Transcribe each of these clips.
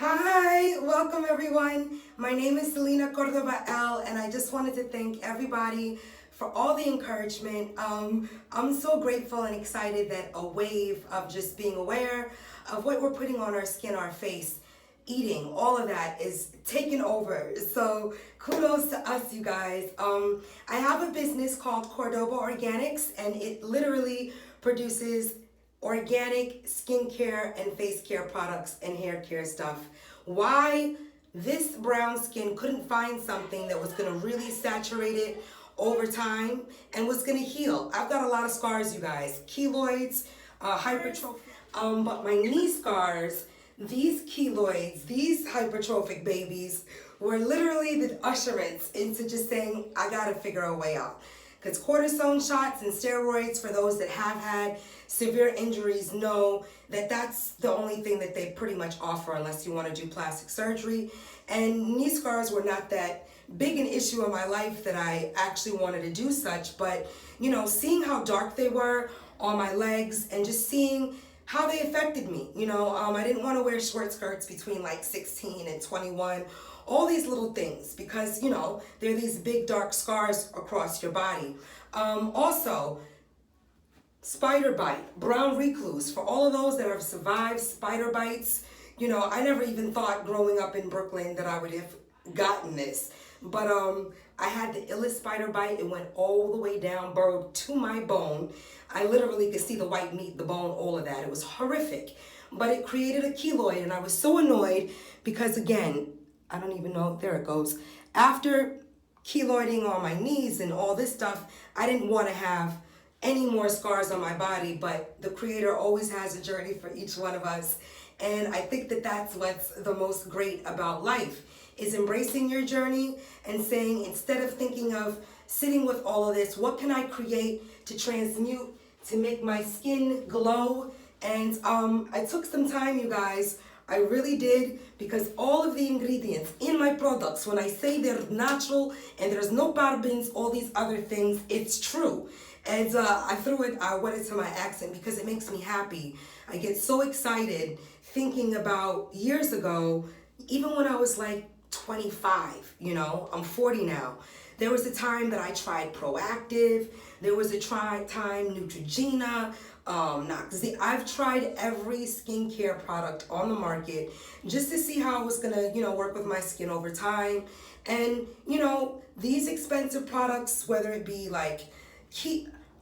Hi, welcome everyone. My name is celinacordobael, and I just wanted to thank everybody for all the encouragement. I'm so grateful and excited that a wave of just being aware of what we're putting on our skin, our face, eating, all of that is taking over. So kudos to us, you guys. I have a business called Cordoba Organics, and it literally produces organic skincare and face care products and hair care stuff. Why this brown skin couldn't find something that was going to really saturate it over time and was going to heal. I've got a lot of scars, you guys, keloids, hypertrophy, but my knee scars, these keloids, these hypertrophic babies were literally the usherance into just saying, I gotta figure a way out. Because cortisone shots and steroids, for those that have had severe injuries, know that that's the only thing that they pretty much offer unless you want to do plastic surgery. And knee scars were not that big an issue in my life that I actually wanted to do such, but you know, seeing how dark they were on my legs and just seeing how they affected me. I didn't want to wear short skirts between like 16 and 21. All these little things because, there are these big dark scars across your body. Also, spider bite, brown recluse. For all of those that have survived spider bites, I never even thought growing up in Brooklyn that I would have gotten this. But I had the illest spider bite. It went all the way down, burrowed to my bone. I literally could see the white meat, the bone, all of that. It was horrific. But it created a keloid, and I was so annoyed because, again, I don't even know, there it goes. After keloiding on my knees and all this stuff, I didn't want to have any more scars on my body, but the Creator always has a journey for each one of us. And I think that that's what's the most great about life, is embracing your journey and saying, instead of thinking of sitting with all of this, what can I create to transmute, to make my skin glow? And I took some time, you guys. I really did, because all of the ingredients in my products, when I say they're natural and there's no parabens, all these other things, it's true. And I went into my accent because it makes me happy. I get so excited thinking about years ago, even when I was like 25, I'm 40 now. There was a time that I tried Proactive. There was a time Neutrogena. I've tried every skincare product on the market just to see how it was gonna, work with my skin over time. And, these expensive products, whether it be like,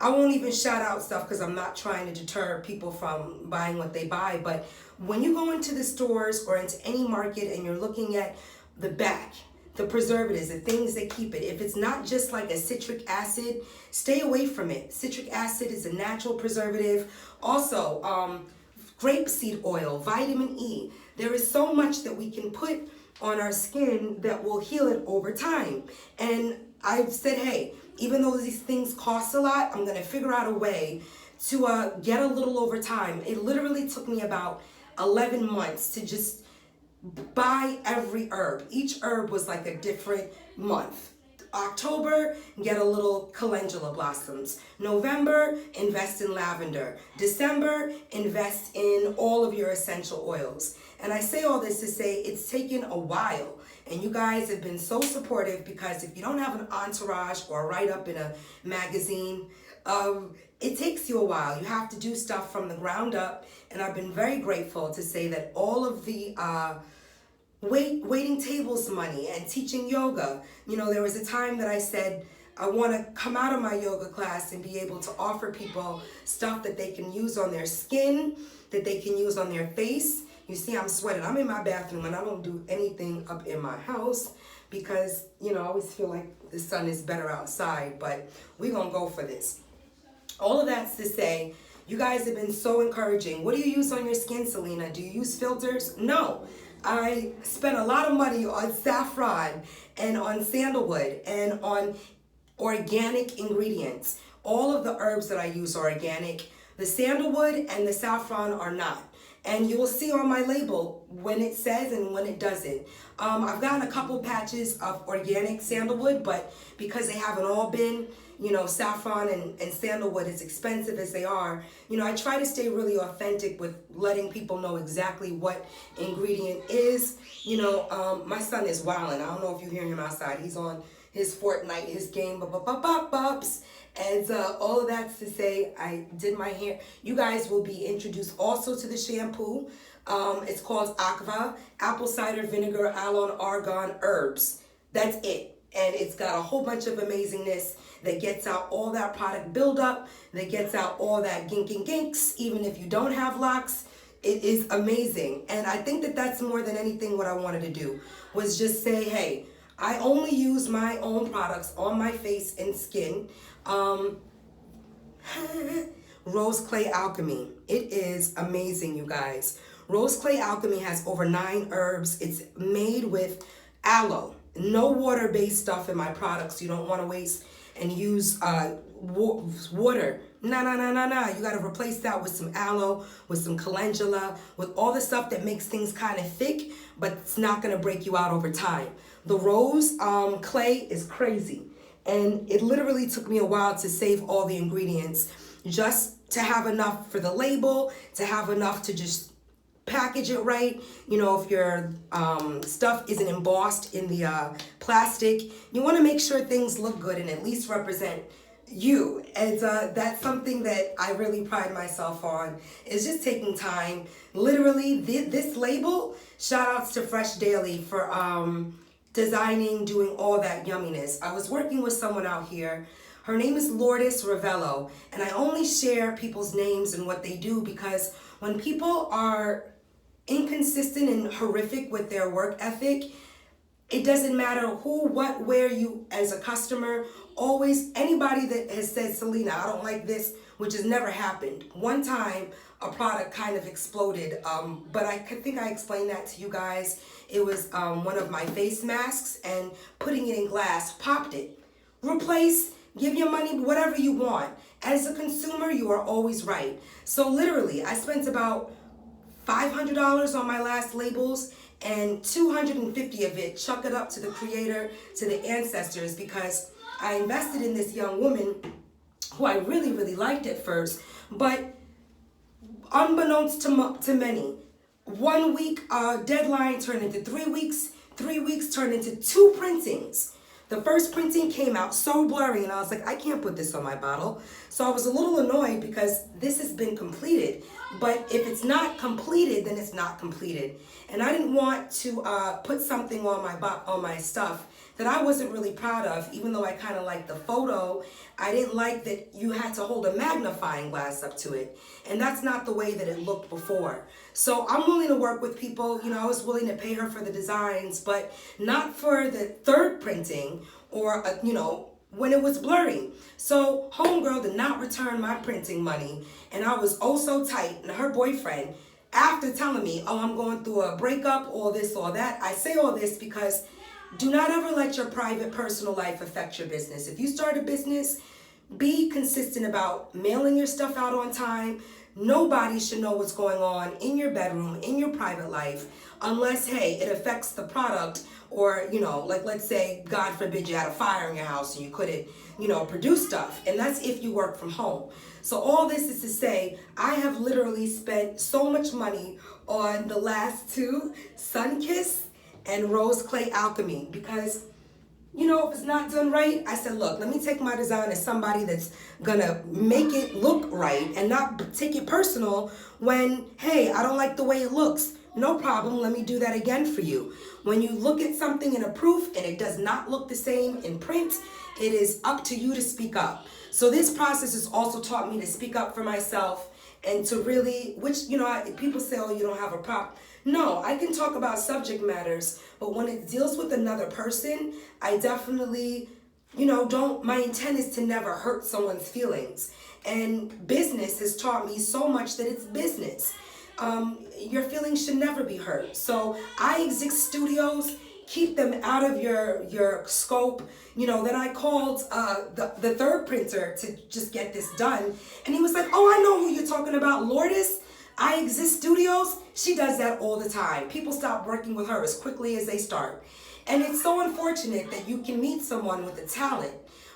I won't even shout out stuff because I'm not trying to deter people from buying what they buy. But when you go into the stores or into any market and you're looking at the back, the preservatives, the things that keep it, if it's not just like a citric acid, stay away from it. Citric acid is a natural preservative. Also, grapeseed oil, vitamin E. There is so much that we can put on our skin that will heal it over time. And I've said, hey, even though these things cost a lot, I'm gonna figure out a way to get a little over time. It literally took me about 11 months to just buy every herb. Each herb was like a different month. October, get a little calendula blossoms. November, invest in lavender. December, invest in all of your essential oils. And I say all this to say it's taken a while. And you guys have been so supportive, because if you don't have an entourage or a write-up in a magazine, it takes you a while. You have to do stuff from the ground up. And I've been very grateful to say that all of the waiting tables money and teaching yoga, there was a time that I said, I want to come out of my yoga class and be able to offer people stuff that they can use on their skin, that they can use on their face. You see, I'm sweating. I'm in my bathroom and I don't do anything up in my house because, I always feel like the sun is better outside, but we're going to go for this. All of that's to say, you guys have been so encouraging. What do you use on your skin, Selena? Do you use filters? No. I spent a lot of money on saffron and on sandalwood and on organic ingredients. All of the herbs that I use are organic. The sandalwood and the saffron are not. And you will see on my label when it says and when it doesn't. I've gotten a couple patches of organic sandalwood, but because they haven't all been, saffron and sandalwood, as expensive as they are, I try to stay really authentic with letting people know exactly what ingredient is. My son is wilding. I don't know if you hear him outside. He's on his Fortnite, his game, bups. And all of that's to say, I did my hair. You guys will be introduced also to the shampoo. It's called Aqua, apple cider vinegar, aloe, argan, herbs. That's it. And it's got a whole bunch of amazingness that gets out all that product buildup, that gets out all that ginks, even if you don't have locks. It is amazing. And I think that that's more than anything what I wanted to do, was just say, hey, I only use my own products on my face and skin. Rose Clay Alchemy. It is amazing, you guys. Rose Clay Alchemy has over 9 herbs. It's made with aloe. No water-based stuff in my products. You don't want to waste and use water. No. You got to replace that with some aloe, with some calendula, with all the stuff that makes things kind of thick, but it's not going to break you out over time. The rose clay is crazy. And it literally took me a while to save all the ingredients, just to have enough for the label, to have enough to just package it right. If your stuff isn't embossed in the plastic, you want to make sure things look good and at least represent you. And that's something that I really pride myself on, is just taking time. Literally, this label, shout outs to Fresh Daily for designing, doing all that yumminess. I was working with someone out here. Her name is Lourdes Ravello, and I only share people's names and what they do because when people are inconsistent and horrific with their work ethic, it doesn't matter who, what, where, you as a customer, always, anybody that has said, Selena, I don't like this, which has never happened. One time, a product kind of exploded, but I think I explained that to you guys. It was one of my face masks, and putting it in glass popped it. Replace, give your money, whatever you want. As a consumer, you are always right. So literally, I spent about $500 on my last labels, and $250 of it, chuck it up to the creator, to the ancestors, because I invested in this young woman who I really, really liked at first, but unbeknownst to many, 1 week deadline turned into 3 weeks, 3 weeks turned into 2 printings. The first printing came out so blurry, and I was like, I can't put this on my bottle. So I was a little annoyed because this has been completed. But if it's not completed, then it's not completed. And I didn't want to put something on my stuff that I wasn't really proud of, even though I kind of liked the photo. I didn't like that you had to hold a magnifying glass up to it. And that's not the way that it looked before. So I'm willing to work with people. I was willing to pay her for the designs, but not for the third printing or, when it was blurry. So homegirl did not return my printing money, and I was oh so tight. And her boyfriend, after telling me, oh, I'm going through a breakup, all this, all that. I say all this because do not ever let your private personal life affect your business. If you start a business, be consistent about mailing your stuff out on time. Nobody should know what's going on in your bedroom, in your private life, unless, hey, it affects the product, or, like let's say, God forbid, you had a fire in your house and you couldn't, produce stuff. And that's if you work from home. So all this is to say, I have literally spent so much money on the last 2, Sunkiss and Rose Clay Alchemy, because if it's not done right, I said, look, let me take my design as somebody that's gonna make it look right and not take it personal when, hey, I don't like the way it looks. No problem, let me do that again for you. When you look at something in a proof and it does not look the same in print, it is up to you to speak up. So this process has also taught me to speak up for myself and to really, people say, oh, you don't have a prop. No, I can talk about subject matters, but when it deals with another person, I definitely, my intent is to never hurt someone's feelings. And business has taught me so much that it's business. Your feelings should never be hurt. So I exit studios, keep them out of your scope. Then I called the third printer to just get this done. And he was like, oh, I know who you're talking about, Lourdes. I Exist Studios, she does that all the time. People stop working with her as quickly as they start. And it's so unfortunate that you can meet someone with a talent,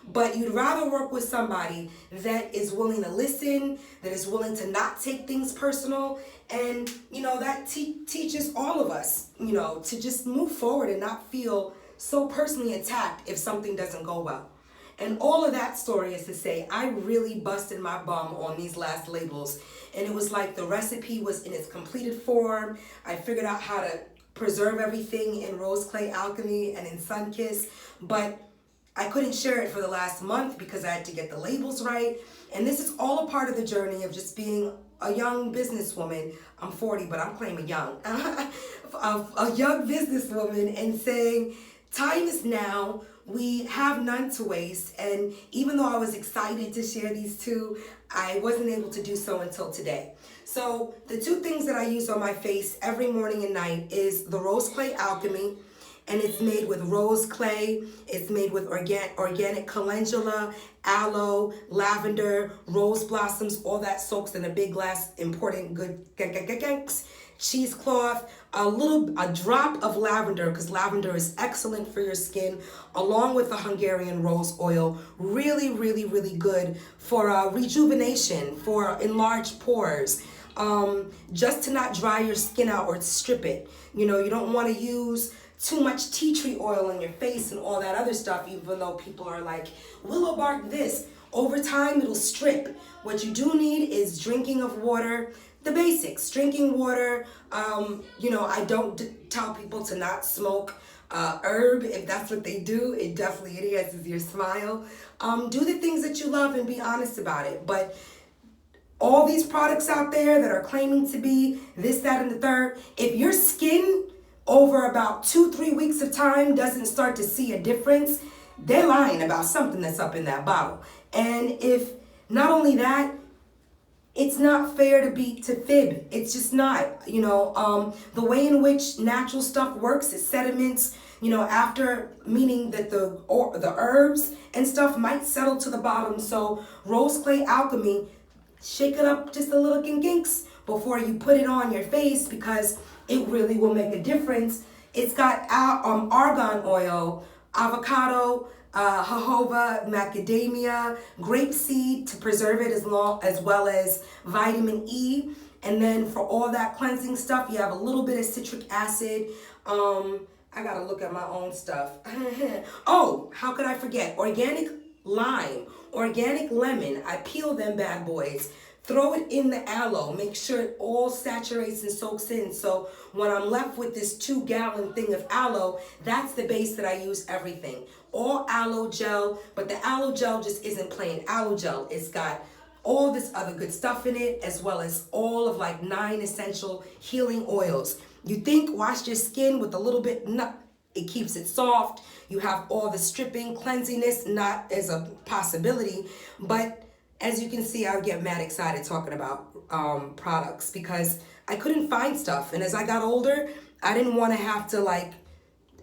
but you'd rather work with somebody that is willing to listen, that is willing to not take things personal, and that teaches all of us, to just move forward and not feel so personally attacked if something doesn't go well. And all of that story is to say, I really busted my bum on these last labels. And it was like the recipe was in its completed form. I figured out how to preserve everything in Rose Clay Alchemy and in Sunkiss, but I couldn't share it for the last month because I had to get the labels right. And this is all a part of the journey of just being a young businesswoman. I'm 40, but I'm claiming young. A young businesswoman, and saying, time is now. We have none to waste. And even though I was excited to share these two, I wasn't able to do so until today. So the two things that I use on my face every morning and night is the Rose Clay Alchemy, and it's made with rose clay. It's made with organic calendula, aloe, lavender, rose blossoms, all that soaks in a big glass, important good cheesecloth, a drop of lavender, because lavender is excellent for your skin, along with the Hungarian rose oil. Really, really, really good for rejuvenation, for enlarged pores, just to not dry your skin out or strip it. You don't want to use too much tea tree oil on your face and all that other stuff, even though people are like, willow bark this. Over time, it'll strip. What you do need is drinking of water, the basics, drinking water. I don't tell people to not smoke herb. If that's what they do, it definitely enhances your smile. Do the things that you love and be honest about it. But all these products out there that are claiming to be this, that, and the third, if your skin over about 2-3 weeks of time doesn't start to see a difference, they're lying about something that's up in that bottle. And if not only that, it's not fair to fib. It's just not. The way in which natural stuff works, it sediments, after, meaning that the herbs and stuff might settle to the bottom. So Rose Clay Alchemy, shake it up just a little ginks before you put it on your face, because it really will make a difference. It's got argan oil, avocado, jojoba, macadamia, grapeseed to preserve it, as well as vitamin E. And then for all that cleansing stuff, you have a little bit of citric acid. I gotta look at my own stuff. Oh, how could I forget? Organic lime, organic lemon. I peel them bad boys. Throw it in the aloe. Make sure it all saturates and soaks in. So when I'm left with this 2-gallon thing of aloe, that's the base that I use everything. All aloe gel, but the aloe gel just isn't plain aloe gel. It's got all this other good stuff in it, as well as all of like 9 essential healing oils. You think wash your skin with a little bit, no, it keeps it soft. You have all the stripping, cleansiness, not as a possibility, but as you can see, I would get mad excited talking about products because I couldn't find stuff. And as I got older, I didn't want to have to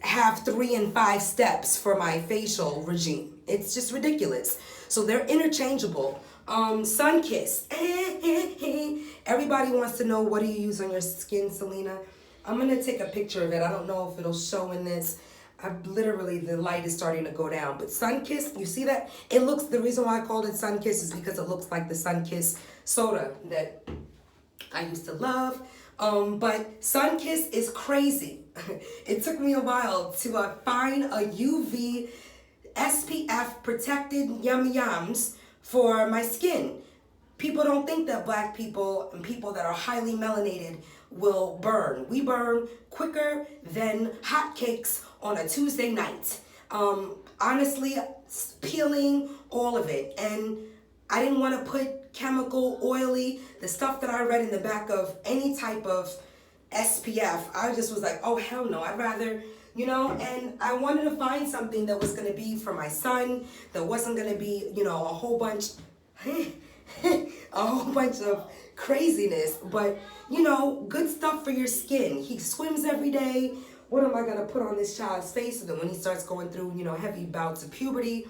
have 3 and 5 steps for my facial regime. It's just ridiculous. So they're interchangeable. Sunkiss. Everybody wants to know, what do you use on your skin, Selena? I'm going to take a picture of it. I don't know if it'll show in this. The light is starting to go down. But Sunkiss, you see that? It looks, the reason why I called it Sunkiss is because it looks like the Sunkiss soda that I used to love. But Sunkiss is crazy. It took me a while to find a UV SPF protected yums for my skin. People don't think that Black people and people that are highly melanated will burn. We burn quicker than hotcakes on a Tuesday night. Honestly, peeling, all of it. And I didn't want to put chemical, oily, the stuff that I read in the back of any type of SPF. I just was like, oh, hell no. I'd rather, and I wanted to find something that was going to be for my son, that wasn't going to be, a whole bunch, of craziness, but, good stuff for your skin. He swims every day. What am I going to put on this child's face so that when he starts going through, heavy bouts of puberty,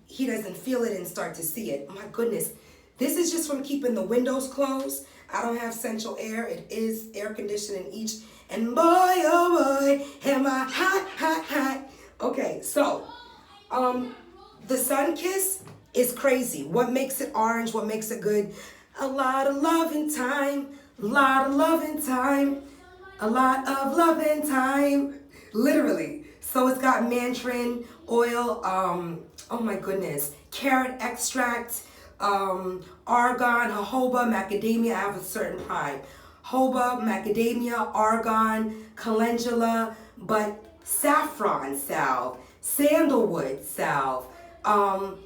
he doesn't feel it and start to see it? My goodness. This is just from keeping the windows closed. I don't have central air. It is air conditioned in each. And boy, oh boy, am I hot, hot, hot. Okay, so, The Sun Kiss is crazy. What makes it orange? What makes it good? A lot of love and time. A lot of love and time. A lot of love and time. Literally. So it's got mandrin oil, oh my goodness, carrot extract, argan, jojoba, macadamia. I have a certain prime. Jojoba, macadamia, argan, calendula, but saffron salve, sandalwood salve,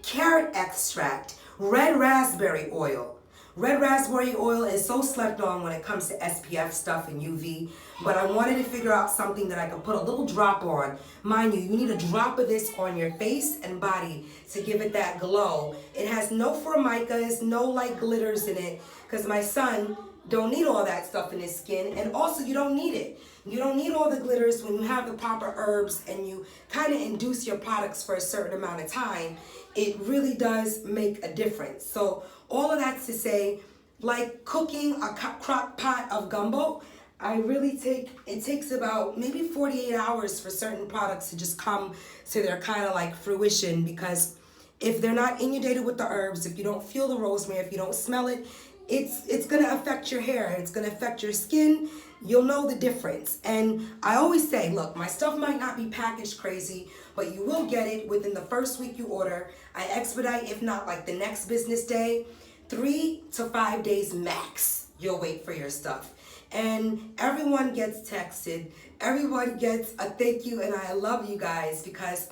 carrot extract, red raspberry oil. Red raspberry oil is so slept on when it comes to SPF stuff and UV, but I wanted to figure out something that I could put a little drop on. Mind you, you need a drop of this on your face and body to give it that glow. It has no formicas, no like glitters in it, because my son don't need all that stuff in his skin, and also you don't need it. You don't need all the glitters when you have the proper herbs and you kind of induce your products for a certain amount of time. It really does make a difference. So all of that's to say, like cooking a crock pot of gumbo, it takes about maybe 48 hours for certain products to just come to their kind of like fruition, because if they're not inundated with the herbs, if you don't feel the rosemary, if you don't smell it, it's going to affect your hair, it's going to affect your skin. You'll know the difference. And I always say, look, my stuff might not be packaged crazy, but you will get it within the first week you order. I expedite, if not like the next business day. 3 to 5 days max, you'll wait for your stuff. And everyone gets texted, everyone gets a thank you, and I love you guys because,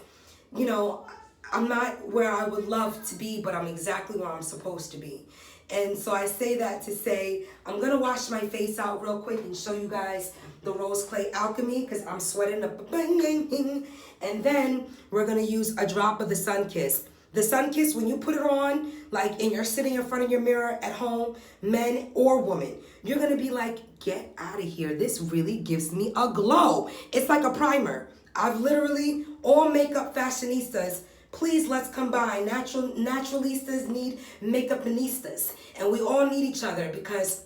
you know, I'm not where I would love to be, but I'm exactly where I'm supposed to be. And so I say that to say, I'm going to wash my face out real quick and show you guys the Rose Clay Alchemy because I'm sweating up. And then we're going to use a drop of the Sun Kiss. The Sun Kiss, when you put it on, like, and you're sitting in front of your mirror at home, men or women, you're going to be like, get out of here. This really gives me a glow. It's like a primer. I've literally, all makeup fashionistas, please let's combine. Naturalistas need makeupistas. And we all need each other because,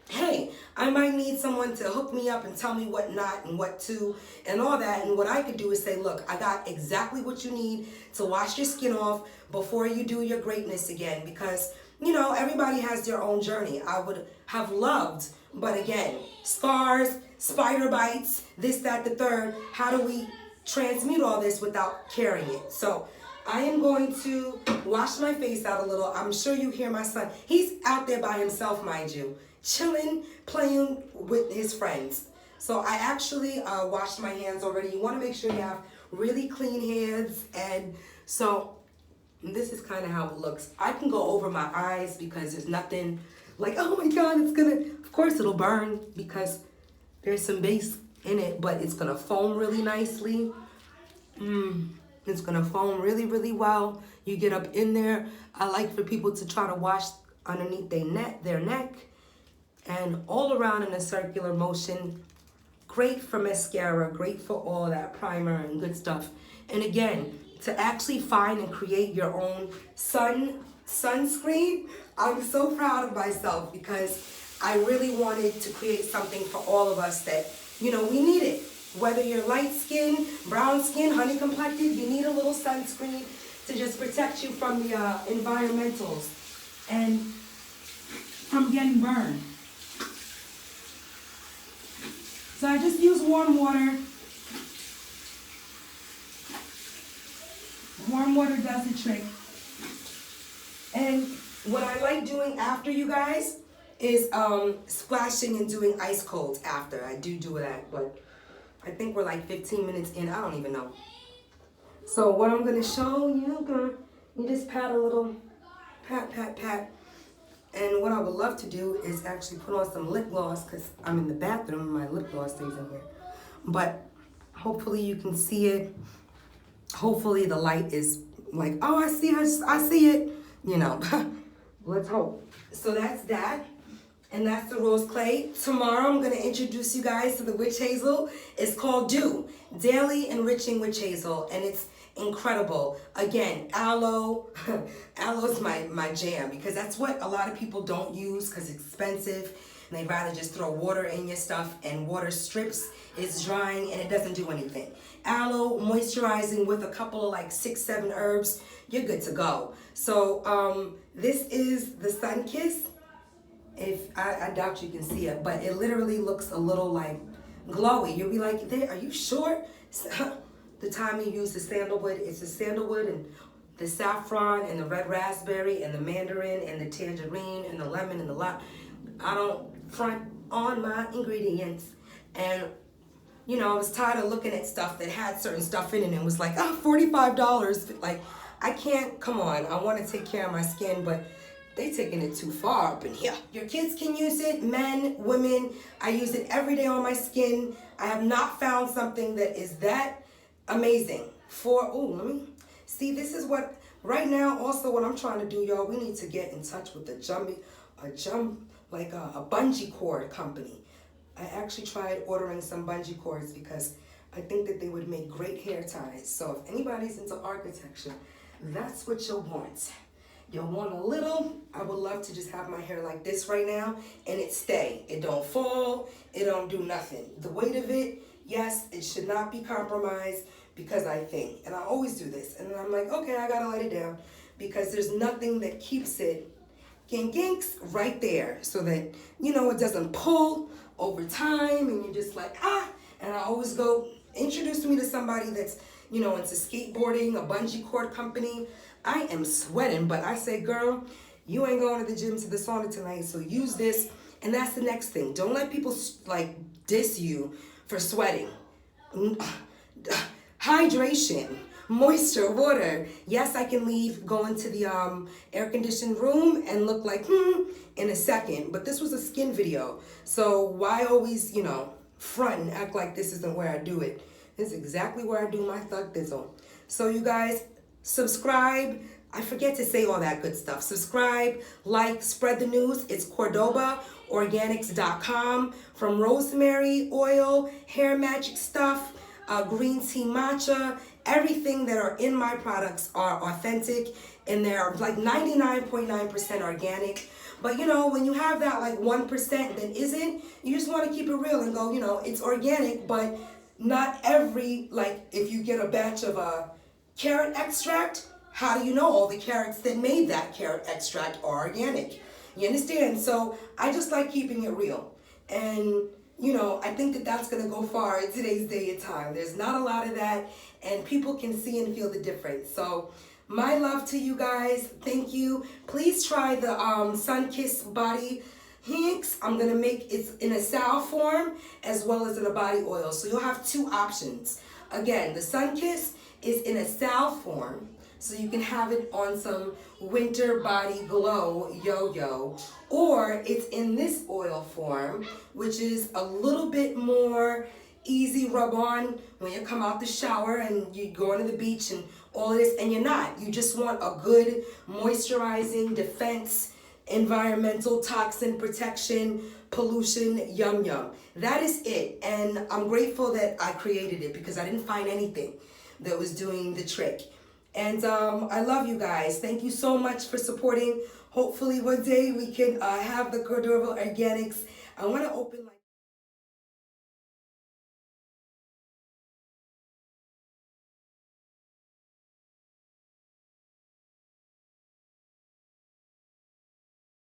hey, I might need someone to hook me up and tell me what not and what to and all that. And what I could do is say, look, I got exactly what you need to wash your skin off before you do your greatness again. Because, you know, everybody has their own journey. I would have loved, but again, scars, spider bites, this, that, the third. How do we transmute all this without carrying it? So I am going to wash my face out a little. I'm sure you hear my son. He's out there by himself, mind you, chilling, playing with his friends. So I actually washed my hands already. You want to make sure you have really clean hands. And so this is kind of how it looks. I can go over my eyes because there's nothing like, oh my God, it's gonna, of course it'll burn because there's some base in it, but it's gonna foam really nicely. It's gonna foam really, really well. You get up in there. I like for people to try to wash underneath their neck and all around in a circular motion. Great for mascara, great for all that primer and good stuff. And again, to actually find and create your own sunscreen, I'm so proud of myself because I really wanted to create something for all of us that, you know, we need it. Whether you're light skin, brown skin, honey complected, you need a little sunscreen to just protect you from the environmentals and from getting burned. So I just use warm water. Warm water does the trick. And what I like doing after, you guys, is splashing and doing ice cold after. I do that, but I think we're like 15 minutes in. I don't even know. So what I'm going to show you, you just pat a little, pat. And what I would love to do is actually put on some lip gloss because I'm in the bathroom and my lip gloss stays in here. But hopefully you can see it. Hopefully the light is like, oh, I see it. You know, let's hope. So that's that. And that's the Rose Clay. Tomorrow I'm going to introduce you guys to the Witch Hazel. It's called Dew, Daily Enriching Witch Hazel. And it's incredible. Again, aloe. Aloe is my jam because that's what a lot of people don't use because it's expensive. and they'd rather just throw water in your stuff, and water strips, it's drying, and it doesn't do anything. Aloe moisturizing with a couple of like 6-7 herbs, you're good to go. So this is the Sun Kiss. If I doubt you can see it, but it literally looks a little like glowy. You'll be like, are you sure? The time you use the sandalwood, it's the sandalwood and the saffron and the red raspberry and the mandarin and the tangerine and the lemon and the lime. I don't front on my ingredients. And you know, I was tired of looking at stuff that had certain stuff in it and it was like, oh, $45. Like, I can't, come on, I want to take care of my skin, but they taking it too far up in here. Your kids can use it, men, women. I use it every day on my skin. I have not found something that is that amazing let me see. This is what, right now, also what I'm trying to do, y'all, we need to get in touch with a bungee cord company. I actually tried ordering some bungee cords because I think that they would make great hair ties. So if anybody's into architecture, that's what you'll want. You'll want a little. I would love to just have my hair like this right now and it stay. It don't fall, it don't do nothing. The weight of it, yes, it should not be compromised because I think, and I always do this, and then I'm like, okay, I gotta let it down because there's nothing that keeps it ginks right there so that, you know, it doesn't pull over time and you're just like, and I always go, introduce me to somebody that's, you know, into skateboarding, a bungee cord company. I am sweating, but I say, girl, you ain't going to the gym, to the sauna tonight, so use this. And that's the next thing. Don't let people like diss you for sweating. Hydration, moisture, water. Yes, I can leave, go into the air-conditioned room and look like, in a second. But this was a skin video. So why always, you know, front and act like this isn't where I do it? This is exactly where I do my thug thizzle. So you guys, subscribe. I forget to say all that good stuff. Subscribe, like, spread the news. It's CordobaOrganics.com. From rosemary oil, hair magic stuff, green tea matcha, everything that are in my products are authentic and they're like 99.9% organic. But you know, when you have that like 1% that isn't, you just want to keep it real and go, you know, it's organic, but not every, like if you get a batch of carrot extract, how do you know all the carrots that made that carrot extract are organic? You understand? So I just like keeping it real. And you know, I think that that's going to go far in today's day and time. There's not a lot of that, and people can see and feel the difference. So my love to you guys. Thank you. Please try the Sun Kiss body hinks. I'm going to make it in a salve form as well as in a body oil. So you'll have two options. Again, the Sun Kiss is in a salve form, so you can have it on some winter body glow yo-yo, or it's in this oil form, which is a little bit more easy rub on when you come out the shower and you go into the beach and all of this, and you just want a good moisturizing defense, environmental toxin protection, pollution, yum yum. That is it, and I'm grateful that I created it because I didn't find anything that was doing the trick. And I love you guys. Thank you so much for supporting. Hopefully one day we can have the Cordoba Organics. I want to open like